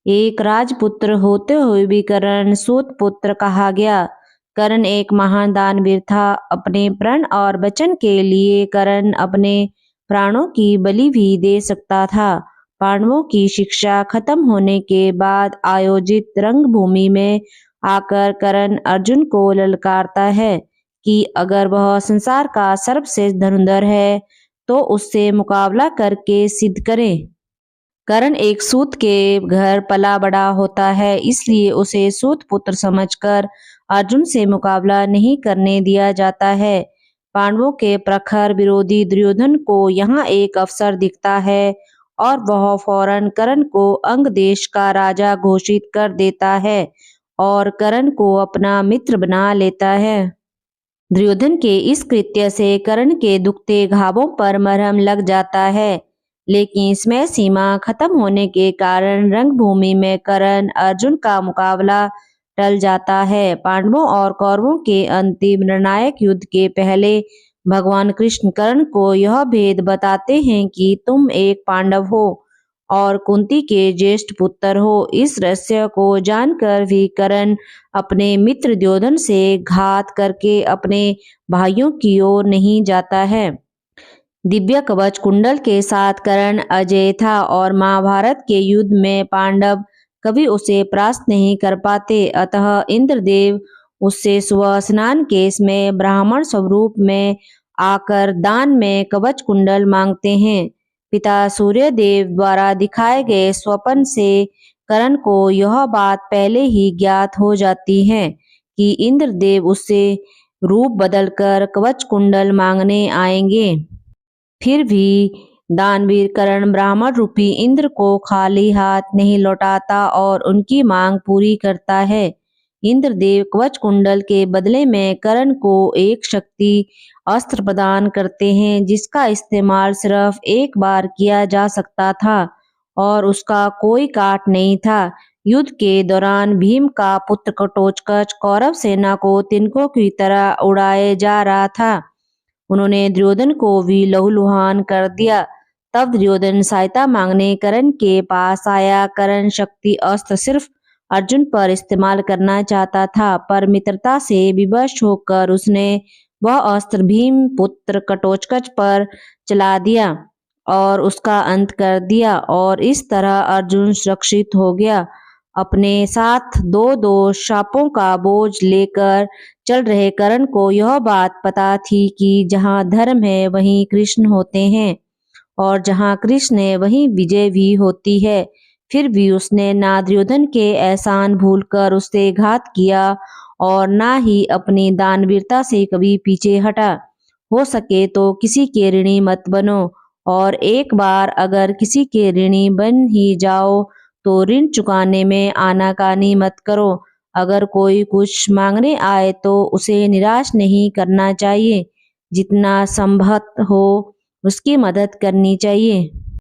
एक राजपुत्र होते हुए भी कर्ण सूत पुत्र कहा गया। कर्ण एक महान दानवीर था। अपने प्रण और वचन के लिए कर्ण अपने प्राणों की बलि भी दे सकता था। पांडवों की शिक्षा खत्म होने के बाद आयोजित रंगभूमि में आकर कर्ण अर्जुन को ललकारता है कि अगर वह संसार का सर्वश्रेष्ठ धनुर्धर है तो उससे मुकाबला करके सिद्ध करे। कर्ण एक सूत के घर पला बड़ा होता है, इसलिए उसे सूत पुत्र समझकर अर्जुन से मुकाबला नहीं करने दिया जाता है। पांडवों के प्रखर विरोधी दुर्योधन को यहाँ एक अवसर दिखता है और वह फौरन कर्ण को अंग देश का राजा घोषित कर देता है और कर्ण को अपना मित्र बना लेता है। दुर्योधन के इस कृत्य से कर्ण के दुखते घावों पर मरहम लग जाता है, लेकिन समय सीमा खत्म होने के कारण रंगभूमि में कर्ण अर्जुन का मुकाबला टल जाता है। पांडवों और कौरवों के अंतिम निर्णायक युद्ध के पहले भगवान कृष्ण कर्ण को यह भेद बताते हैं कि तुम एक पांडव हो और कुंती के ज्येष्ठ पुत्र हो। इस रहस्य को जानकर भी कर्ण अपने मित्र दुर्योधन से घात करके अपने भाइयों की ओर नहीं जाता है। दिव्य कवच कुंडल के साथ कर्ण अजय था और महाभारत के युद्ध में पांडव कभी उसे परास्त नहीं कर पाते। अतः इंद्रदेव उससे सुबह स्नान के समय ब्राह्मण स्वरूप में आकर दान में कवच कुंडल मांगते हैं। पिता सूर्यदेव द्वारा दिखाए गए स्वप्न से कर्ण को यह बात पहले ही ज्ञात हो जाती है कि इंद्रदेव उससे रूप बदलकर कवच कुंडल मांगने आएंगे। फिर भी दानवीर कर्ण ब्राह्मण रूपी इंद्र को खाली हाथ नहीं लौटाता और उनकी मांग पूरी करता है। इंद्रदेव कवच कुंडल के बदले में कर्ण को एक शक्ति अस्त्र प्रदान करते हैं जिसका इस्तेमाल सिर्फ एक बार किया जा सकता था और उसका कोई काट नहीं था। युद्ध के दौरान भीम का पुत्र घटोत्कच कौरव सेना को तिनकों की तरह उड़ाए जा रहा था। उन्होंने दुर्योधन को भी लहूलुहान कर दिया। तब दुर्योधन सहायता मांगने कर्ण के पास आया। कर्ण शक्ति अस्त्र सिर्फ अर्जुन पर इस्तेमाल करना चाहता था, पर मित्रता से विवश होकर उसने वह अस्त्र भीम पुत्र घटोत्कच पर चला दिया और उसका अंत कर दिया और इस तरह अर्जुन सुरक्षित हो गया। अपने साथ दो दो शापों का बोझ लेकर चल रहे कर्ण को यह बात पता थी कि जहाँ धर्म है वहीं कृष्ण होते हैं और जहाँ कृष्ण है वहीं विजय भी होती है। फिर भी उसने ना दुर्योधन के एहसान भूलकर उससे घात किया और ना ही अपनी दानवीरता से कभी पीछे हटा। हो सके तो किसी के ऋणी मत बनो, और एक बार अगर किसी के ऋणी बन ही जाओ तो ऋण चुकाने में आनाकानी मत करो। अगर कोई कुछ मांगने आए तो उसे निराश नहीं करना चाहिए, जितना संभव हो उसकी मदद करनी चाहिए।